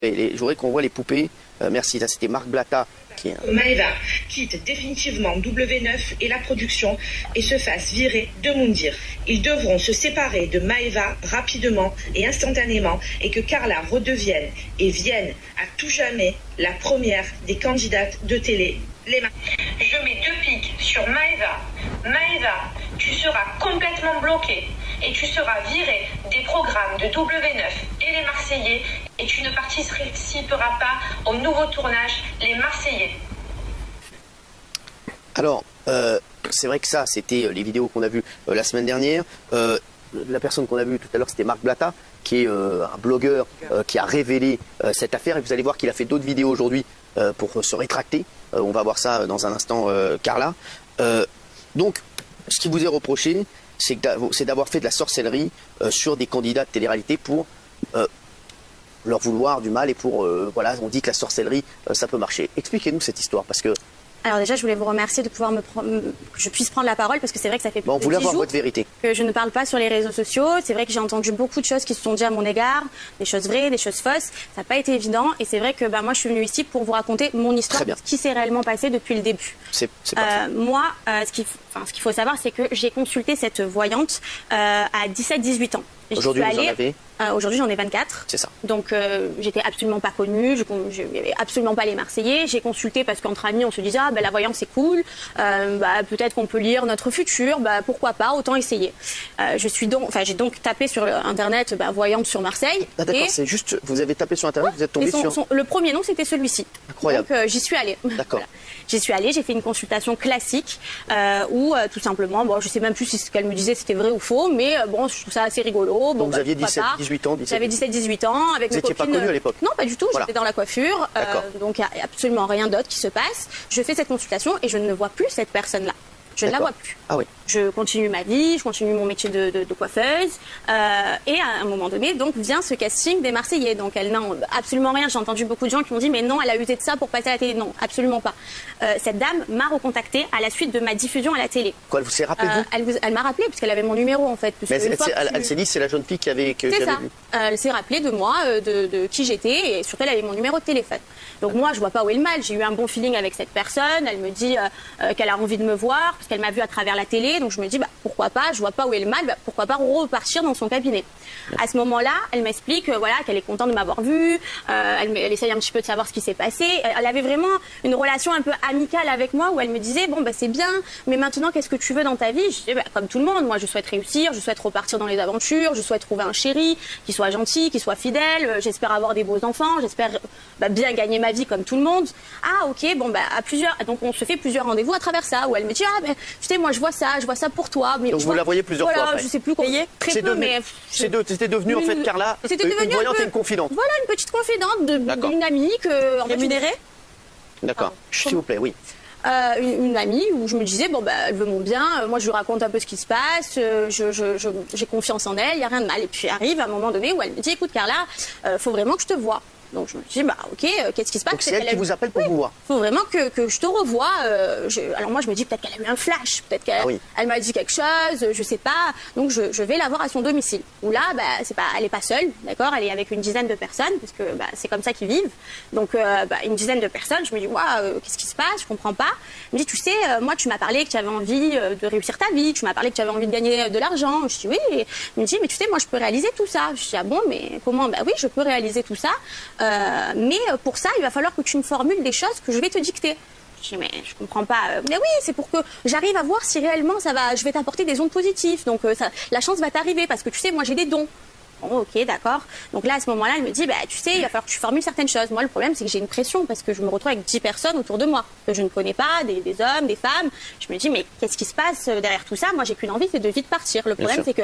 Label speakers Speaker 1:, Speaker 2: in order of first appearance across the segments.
Speaker 1: Je voudrais qu'on voit les poupées. Merci, là c'était Marc Blatta.
Speaker 2: Maeva quitte définitivement W9 et la production et se fasse virer de Moundir. Ils devront se séparer de Maeva rapidement et instantanément et que Carla redevienne et vienne à tout jamais la première des candidates de télé. Je mets 2 pics sur Maeva. Maeva, tu seras complètement bloquée et tu seras virée des programmes de W9 et les Marseillais et tu ne participeras pas au nouveau tournage Les Marseillais.
Speaker 1: Alors, c'est vrai que ça, c'était les vidéos qu'on a vues la semaine dernière. La personne qu'on a vue tout à l'heure, c'était Marc Blatta, qui est un blogueur qui a révélé cette affaire. Et vous allez voir qu'il a fait d'autres vidéos aujourd'hui pour se rétracter. On va voir ça dans un instant, Carla. Donc, ce qui vous est reproché, c'est d'avoir fait de la sorcellerie sur des candidats de télé-réalité pour leur vouloir du mal et pour, voilà, on dit que la sorcellerie, ça peut marcher. Expliquez-nous cette histoire, parce que...
Speaker 3: Alors déjà, je voulais vous remercier de pouvoir que je puisse prendre la parole, parce que c'est vrai que ça fait
Speaker 1: plus de 10 jours votre vérité.
Speaker 3: Que je ne parle pas sur les réseaux sociaux. C'est vrai que j'ai entendu beaucoup de choses qui se sont dites à mon égard, des choses vraies, des choses fausses. Ça n'a pas été évident, et c'est vrai que moi, je suis venue ici pour vous raconter mon histoire, ce qui s'est réellement passé depuis le début. Moi, ce qu'il faut savoir, c'est que j'ai consulté cette voyante à 17-18 ans.
Speaker 1: Aujourd'hui, vous en avez
Speaker 3: Aujourd'hui, j'en ai 24.
Speaker 1: C'est ça.
Speaker 3: Donc, j'étais absolument pas connue, je n'avais absolument pas les Marseillais. J'ai consulté parce qu'entre amis, on se disait, ah, ben, la voyance, c'est cool, peut-être qu'on peut lire notre futur, pourquoi pas, autant essayer. J'ai donc tapé sur Internet, voyante sur Marseille.
Speaker 1: Ah, d'accord, c'est juste, vous avez tapé sur Internet, vous êtes tombé sur...
Speaker 3: Le premier nom, c'était celui-ci.
Speaker 1: Incroyable.
Speaker 3: Donc, j'y suis allée.
Speaker 1: D'accord.
Speaker 3: Voilà. J'y suis allée, j'ai fait une consultation classique où, tout simplement, je sais même plus si ce qu'elle me disait, c'était vrai ou faux, mais je trouve ça assez rigolo.
Speaker 1: Donc, vous aviez 18 ans.
Speaker 3: J'avais 17-18 ans. Avec
Speaker 1: vous n'étiez pas connue à l'époque?
Speaker 3: Non, pas du tout. Voilà. J'étais dans la coiffure. Donc, il n'y a absolument rien d'autre qui se passe. Je fais cette consultation et je ne vois plus cette personne-là. Je ne la vois plus.
Speaker 1: Ah oui.
Speaker 3: Je continue ma vie, je continue mon métier de coiffeuse. Et à un moment donné, donc, vient ce casting des Marseillais. Donc, elle n'a absolument rien. J'ai entendu beaucoup de gens qui m'ont dit, mais non, elle a usé de ça pour passer à la télé. Non, absolument pas. Cette dame m'a recontactée à la suite de ma diffusion à la télé.
Speaker 1: Quoi, elle vous s'est rappelé
Speaker 3: Elle m'a rappelé, puisqu'elle avait mon numéro, en fait.
Speaker 1: Mais elle s'est dit, c'est la jeune fille qui avait...
Speaker 3: C'est ça. Elle s'est rappelée de moi, de qui j'étais, et surtout, elle avait mon numéro de téléphone. Donc, moi, je vois pas où est le mal. J'ai eu un bon feeling avec cette personne. Elle me dit qu'elle a envie de me voir, parce qu'elle m'a vu à travers la télé. Donc, je me dis, pourquoi pas, je vois pas où est le mal, pourquoi pas repartir dans son cabinet. À ce moment-là, elle m'explique qu'elle est contente de m'avoir vue, elle essaye un petit peu de savoir ce qui s'est passé. Elle avait vraiment une relation un peu amicale avec moi où elle me disait, c'est bien, mais maintenant, qu'est-ce que tu veux dans ta vie? Je dis, comme tout le monde, moi, je souhaite réussir, je souhaite repartir dans les aventures, je souhaite trouver un chéri qui soit gentil, qui soit fidèle, j'espère avoir des beaux enfants, j'espère bien gagner ma vie comme tout le monde. Ah, ok, à plusieurs, donc on se fait plusieurs rendez-vous à travers ça, où elle me dit, tu sais, moi, je vois ça pour toi. Mais
Speaker 1: donc vous la voyez plusieurs fois après.
Speaker 3: Je sais plus combien. Très peu, mais...
Speaker 1: C'était devenu en fait, Carla, une voyante et une confidente.
Speaker 3: Voilà, une petite confidente d'une amie que...
Speaker 4: Rémunérée?
Speaker 1: D'accord. S'il vous plaît, oui.
Speaker 3: Une amie où je me disais, elle veut mon bien, moi je lui raconte un peu ce qui se passe, j'ai confiance en elle, il n'y a rien de mal. Et puis arrive un moment donné où elle me dit, écoute Carla, faut vraiment que je te voie. Donc je me dis, ok, qu'est-ce qui se passe?
Speaker 1: Donc c'est elle qui vous appelle pour vous voir.
Speaker 3: Il faut vraiment que je te revoie. Alors moi je me dis, peut-être qu'elle a eu un flash, peut-être qu'elle m'a dit quelque chose, je sais pas. Donc je vais la voir à son domicile. Où là, elle est pas seule, d'accord? Elle est avec une dizaine de personnes, parce que c'est comme ça qu'ils vivent. Donc une dizaine de personnes, je me dis, qu'est-ce qui se passe? Je comprends pas. Elle me dit, tu sais, moi tu m'as parlé que tu avais envie de réussir ta vie, tu m'as parlé que tu avais envie de gagner de l'argent. Je dis oui. Elle me dit, mais tu sais, moi je peux réaliser tout ça. Je dis, ah bon, mais comment? Oui, je peux réaliser tout ça. Mais pour ça, il va falloir que tu me formules des choses que je vais te dicter. Je dis, mais je comprends pas. Mais oui, c'est pour que j'arrive à voir si réellement je vais t'apporter des ondes positives. Donc la chance va t'arriver parce que tu sais, moi j'ai des dons. Bon, ok, d'accord. Donc là, à ce moment-là, elle me dit, tu sais, il va falloir que tu formules certaines choses. Moi, le problème, c'est que j'ai une pression parce que je me retrouve avec 10 personnes autour de moi que je ne connais pas, des hommes, des femmes. Je me dis, mais qu'est-ce qui se passe derrière tout ça? Moi, j'ai qu'une envie, c'est de vite partir. Le problème, c'est que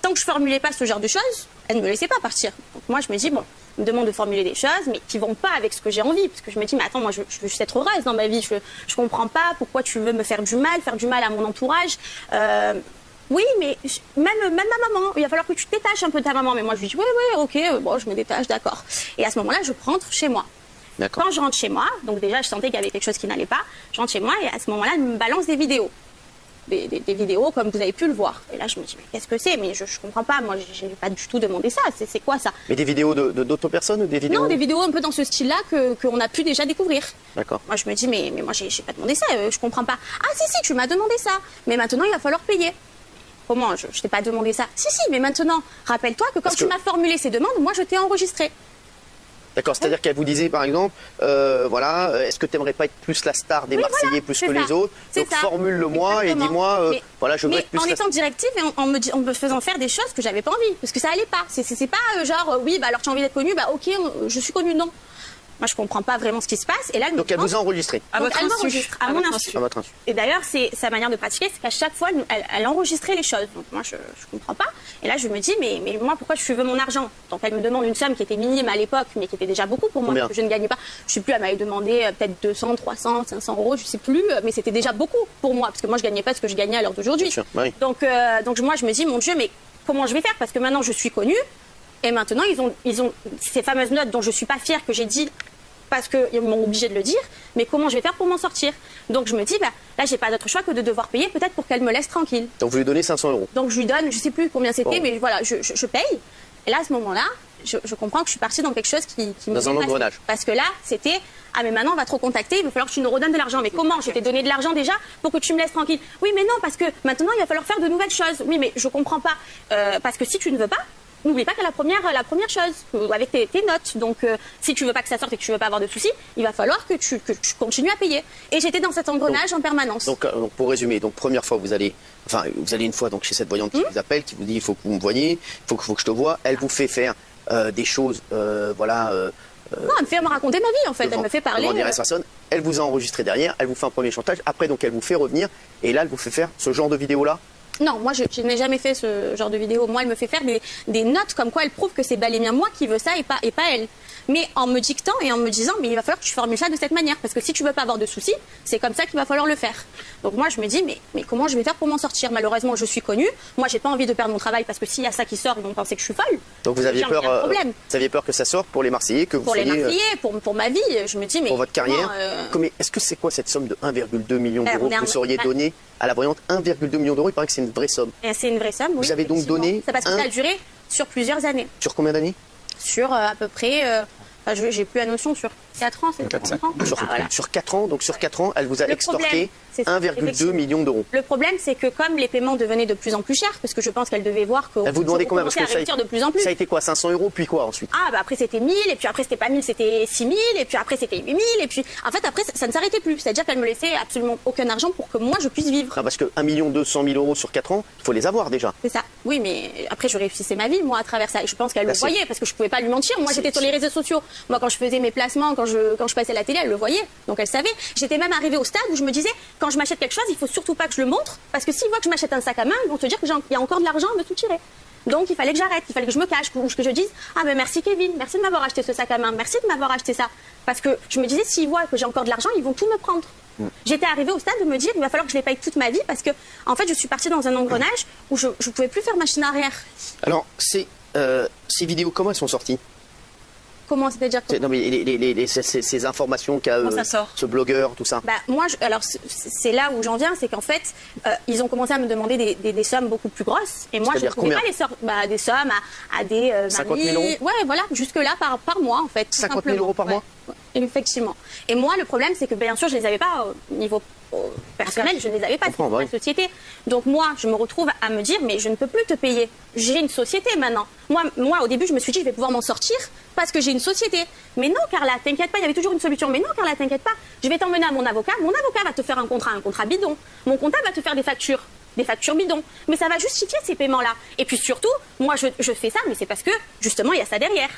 Speaker 3: tant que je formulais pas ce genre de choses, elle ne me laissait pas partir. Donc moi, je me dis, elle me demande de formuler des choses, mais qui vont pas avec ce que j'ai envie. Parce que je me dis, mais attends, moi, je veux juste être heureuse dans ma vie. Je comprends pas pourquoi tu veux me faire du mal à mon entourage. Oui, mais même ma maman, il va falloir que tu te détaches un peu de ta maman. Mais moi, je lui dis, oui, ok, je me détache, d'accord. Et à ce moment-là, je rentre chez moi. Quand je rentre chez moi, donc déjà, je sentais qu'il y avait quelque chose qui n'allait pas. Je rentre chez moi et à ce moment-là, elle me balance des vidéos. des vidéos comme vous avez pu le voir. Et là, je me dis, mais qu'est-ce que c'est? Mais je comprends pas. Moi, je n'ai pas du tout demandé ça. C'est quoi ça?
Speaker 1: Mais des vidéos d'autres personnes ou des vidéos?
Speaker 3: Non, des vidéos un peu dans ce style-là qu'on a pu déjà découvrir.
Speaker 1: D'accord.
Speaker 3: Moi, je me dis, mais moi, j'ai pas demandé ça. Je comprends pas. Ah, si, tu m'as demandé ça. Mais maintenant, il va falloir payer. Comment? Je t'ai pas demandé ça. Si, mais maintenant, rappelle-toi que quand tu m'as formulé ces demandes, moi, je t'ai enregistré.
Speaker 1: D'accord, c'est-à-dire qu'elle vous disait par exemple, voilà, est-ce que tu n'aimerais pas être plus la star des Marseillais plus que les autres? Donc formule-le-moi et dis-moi, voilà, je veux être plus.
Speaker 3: Mais en étant directive et en me faisant faire des choses que j'avais pas envie, parce que ça allait pas. C'est pas genre, oui, bah alors tu as envie d'être connue, bah ok, je suis connue, non. Moi, je comprends pas vraiment ce qui se passe. Et là,
Speaker 1: donc, elle vous a enregistré.
Speaker 3: À votre insu. À mon insu.
Speaker 1: À votre insu.
Speaker 3: Et d'ailleurs, c'est sa manière de pratiquer, c'est qu'à chaque fois, elle enregistrait les choses. Donc, moi, je comprends pas. Et là, je me dis, mais moi, pourquoi je veux mon argent? Donc, elle me demande une somme qui était minime à l'époque, mais qui était déjà beaucoup pour moi, parce que je ne gagnais pas. Je sais plus, elle m'avait demandé peut-être 200, 300, 500 euros, je sais plus, mais c'était déjà beaucoup pour moi, parce que moi, je gagnais pas ce que je gagnais à l'heure d'aujourd'hui.
Speaker 1: Oui.
Speaker 3: Donc, moi, je me dis, mon Dieu, mais comment je vais faire? Parce que maintenant, je suis connue. Et maintenant, ils ont ces fameuses notes dont je suis pas fière, que j'ai dit parce qu'ils m'ont obligé de le dire, mais comment je vais faire pour m'en sortir? Donc je me dis, bah, là j'ai pas d'autre choix que de devoir payer peut-être pour qu'elle me laisse tranquille.
Speaker 1: Donc vous lui donnez 500 euros.
Speaker 3: Donc je lui donne, je sais plus combien c'était, mais voilà, je paye. Et là à ce moment-là, je comprends que je suis partie dans quelque chose qui me
Speaker 1: dans un engrenage.
Speaker 3: Parce que là, c'était, ah mais maintenant on va te recontacter, il va falloir que tu nous redonnes de l'argent. Mais comment? Je t'ai donné de l'argent déjà pour que tu me laisses tranquille. Oui mais non, parce que maintenant il va falloir faire de nouvelles choses. Oui mais je comprends pas. Parce que si tu ne veux pas, n'oublie pas que la première chose, avec tes notes, donc si tu veux pas que ça sorte et que tu veux pas avoir de soucis, il va falloir que tu continues à payer. Et j'étais dans cet engrenage en permanence.
Speaker 1: Donc pour résumer, donc première fois vous allez une fois donc chez cette voyante qui vous appelle, qui vous dit il faut que vous me voyiez, il faut que je te voie. Elle vous fait faire des choses, voilà.
Speaker 3: Non, elle me fait me raconter ma vie en fait, elle me fait parler.
Speaker 1: Elle vous a enregistré derrière, elle vous fait un premier chantage, après donc elle vous fait revenir et là elle vous fait faire ce genre de vidéo là.
Speaker 3: Non, moi je n'ai jamais fait ce genre de vidéo. Moi, elle me fait faire des notes comme quoi elle prouve que c'est bel et bien moi qui veux ça et pas elle. Mais en me dictant et en me disant, mais il va falloir que tu formules ça de cette manière. Parce que si tu veux pas avoir de soucis, c'est comme ça qu'il va falloir le faire. Donc moi, je me dis, mais comment je vais faire pour m'en sortir? Malheureusement, je suis connue. Moi, j'ai pas envie de perdre mon travail parce que s'il y a ça qui sort, ils vont penser que je suis folle.
Speaker 1: Donc vous aviez peur, vous aviez peur que ça sorte pour les Marseillais, que vous
Speaker 3: pour les Marseillais, pour ma vie. Je me dis, mais
Speaker 1: pour votre carrière. Mais est-ce que c'est quoi cette somme de 1,2 million d'euros que vous seriez donné à la voyante? 1,2 million d'euros, il paraît que c'est une vraie somme.
Speaker 3: C'est une vraie somme, oui.
Speaker 1: Vous avez donc donné.
Speaker 3: Ça parce que ça a duré sur plusieurs années.
Speaker 1: Sur combien d'années?
Speaker 3: Sur à peu près. J'ai plus la notion, sur 4 ans, c'est 4 ans.
Speaker 1: Sur 4 ans, donc sur 4 ans, elle vous a extorqué 1,2 million d'euros.
Speaker 3: Le problème, c'est que comme les paiements devenaient de plus en plus chers, parce que je pense qu'elle devait voir que.
Speaker 1: Elle vous demandait combien? Parce que
Speaker 3: de plus en plus.
Speaker 1: Ça a été quoi? 500 euros, puis quoi ensuite?
Speaker 3: Ah, bah après c'était 1000, et puis après c'était pas 1000, c'était 6000, et puis après c'était 8000, et puis en fait après ça ne s'arrêtait plus. C'est-à-dire qu'elle me laissait absolument aucun argent pour que moi je puisse vivre.
Speaker 1: Ah, parce que 1 200 000 euros sur 4 ans, il faut les avoir déjà.
Speaker 3: C'est ça. Oui, mais après je réussissais ma vie, moi, à travers ça. Et je pense qu'elle le voyait, parce que je pouvais pas lui mentir. Moi j'étais sur les réseaux sociaux. Moi quand je faisais mes placements, quand je passais à la télé, elle le voyait. Donc elle savait. J'étais même arrivée au stade où je me disais, quand je m'achète quelque chose, il faut surtout pas que je le montre, parce que s'ils voient que je m'achète un sac à main, ils vont te dire qu'il y a encore de l'argent à me soutirer. Donc il fallait que j'arrête, il fallait que je me cache, ou que je dise, ah ben merci Kevin, merci de m'avoir acheté ce sac à main, merci de m'avoir acheté ça. Parce que je me disais, s'ils voient que j'ai encore de l'argent, ils vont tout me prendre. J'étais arrivée au stade de me dire, il va falloir que je les paye toute ma vie, parce que en fait je suis partie dans un engrenage où je pouvais plus faire machine arrière.
Speaker 1: Alors ces vidéos, comment elles sont sorties?
Speaker 3: Comment, c'est-à-dire que...
Speaker 1: Non mais ces informations qu'a ce blogueur, tout ça.
Speaker 3: Bah moi, alors c'est là où j'en viens, c'est qu'en fait, ils ont commencé à me demander des sommes beaucoup plus grosses, et moi je ne trouvais pas les sommes, des sommes à des
Speaker 1: 50 000 euros.
Speaker 3: Ouais, voilà, jusque là par mois en fait.
Speaker 1: 50 000 euros par mois.
Speaker 3: Ouais, effectivement. Et moi, le problème, c'est que bien sûr, je les avais pas au niveau personnel, je ne les avais pas dans la société. Donc moi, je me retrouve à me dire, mais je ne peux plus te payer. J'ai une société maintenant. Moi, au début, je me suis dit, je vais pouvoir m'en sortir parce que j'ai une société. Mais non, Carla, t'inquiète pas, il y avait toujours une solution. Mais non, Carla, t'inquiète pas, je vais t'emmener à mon avocat. Mon avocat va te faire un contrat bidon. Mon comptable va te faire des factures bidons. Mais ça va justifier ces paiements-là. Et puis surtout, moi, je fais ça, mais c'est parce que, justement, il y a ça derrière.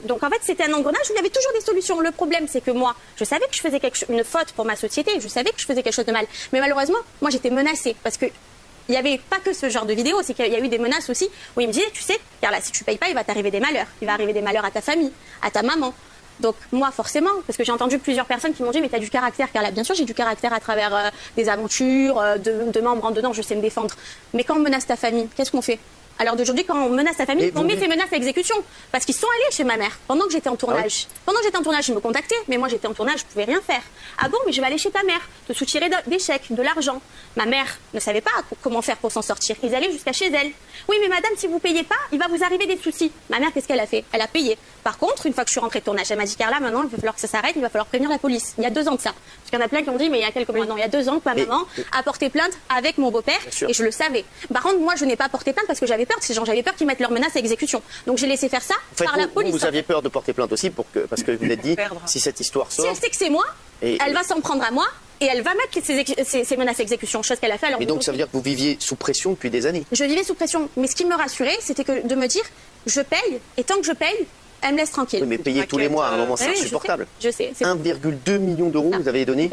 Speaker 3: Donc, en fait, c'était un engrenage où il y avait toujours des solutions. Le problème, c'est que moi, je savais que je faisais une faute pour ma société. Je savais que je faisais quelque chose de mal. Mais malheureusement, moi, j'étais menacée. Parce que il n'y avait pas que ce genre de vidéo, c'est qu'il y a eu des menaces aussi où il me disait, tu sais, Carla, si tu payes pas, il va t'arriver des malheurs. Il va arriver des malheurs à ta famille, à ta maman. Donc moi forcément, parce que j'ai entendu plusieurs personnes qui m'ont dit mais t'as du caractère, Carla. Bien sûr j'ai du caractère à travers des aventures, de membres en dedans, je sais me défendre. Mais quand on menace ta famille, qu'est-ce qu'on fait? À l'heure d'aujourd'hui, quand on menace sa famille, on met ces menaces à exécution. Parce qu'ils sont allés chez ma mère pendant que j'étais en tournage. Pendant que j'étais en tournage, ils me contactaient, mais moi j'étais en tournage, je pouvais rien faire. Ah bon, mais je vais aller chez ta mère, te soutirer des chèques, de l'argent. Ma mère ne savait pas comment faire pour s'en sortir. Ils allaient jusqu'à chez elle. Oui, mais madame, si vous payez pas, il va vous arriver des soucis. Ma mère, qu'est-ce qu'elle a fait? Elle a payé. Par contre, une fois que je suis rentrée de tournage, elle m'a dit, Carla, maintenant, il va falloir que ça s'arrête, il va falloir prévenir la police. Il y a 2 ans de ça. Parce qu'il y en a plein qui ont dit, mais il y a quelques mois, non, il y a 2 ans que ma maman a porté plainte avec mon beau-père, et je le savais. Par contre, moi, je n'ai pas porté plainte parce que j'avais peur de ces gens, j'avais peur qu'ils mettent leurs menaces à exécution. Donc j'ai laissé faire ça par la police.
Speaker 1: Vous aviez peur de porter plainte aussi parce que vous vous êtes dit, si cette histoire sort...
Speaker 3: Si elle sait que c'est moi, elle va s'en prendre à moi, et elle va mettre ces menaces à exécution, chose qu'elle a fait.
Speaker 1: Et donc ça veut dire que vous viviez sous pression depuis des années?
Speaker 3: Je vivais sous pression, mais ce qui me rassurait, c'était de me dire, je paye, et tant que je paye, elle me laisse tranquille.
Speaker 1: Oui, mais payer tous les mois, à un moment, c'est insupportable.
Speaker 3: Je sais.
Speaker 1: 1,2 million d'euros, vous avez donné.